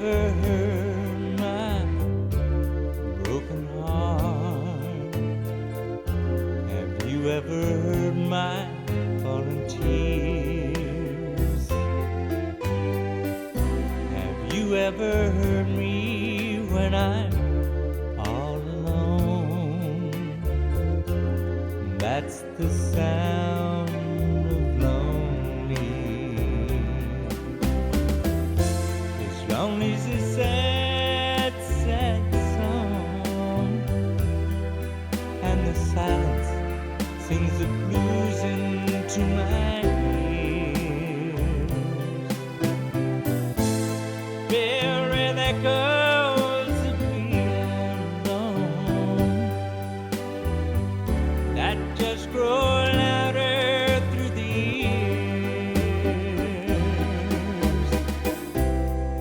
ever heard my broken heart? Have you ever heard my falling tears? Have you ever heard me when I'm all alone? That's the sound of lonely. Lonely's a sad, sad song, and the silence sings the blues into my ears. Bury the echoes of being alone that just grow louder through the years.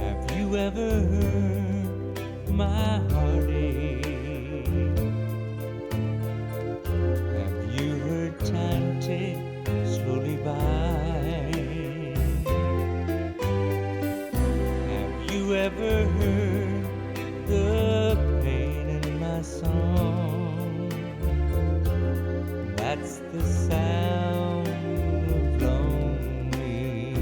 Have you ever heard my heartache? Have you heard time tick slowly by? Have you ever heard the pain in my song? That's the sound of lonely.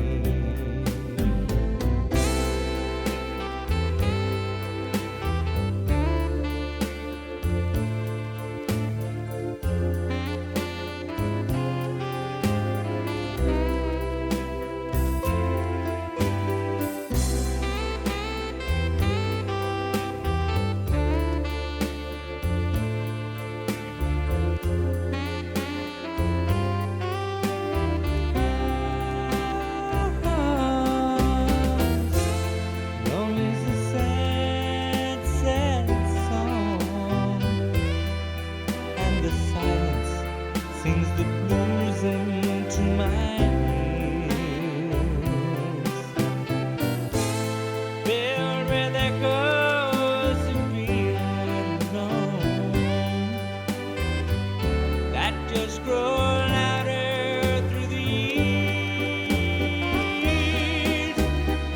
Lonely's a sad, sad song, and the silence sings the blues into my ears. Filled with echoes of being alone that just grow louder through the years.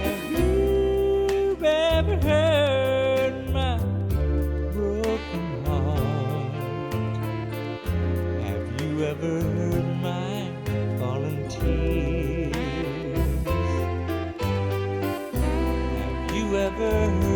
Have you ever heard my broken heart? Have you ever heard my fallen tears? Have you ever heard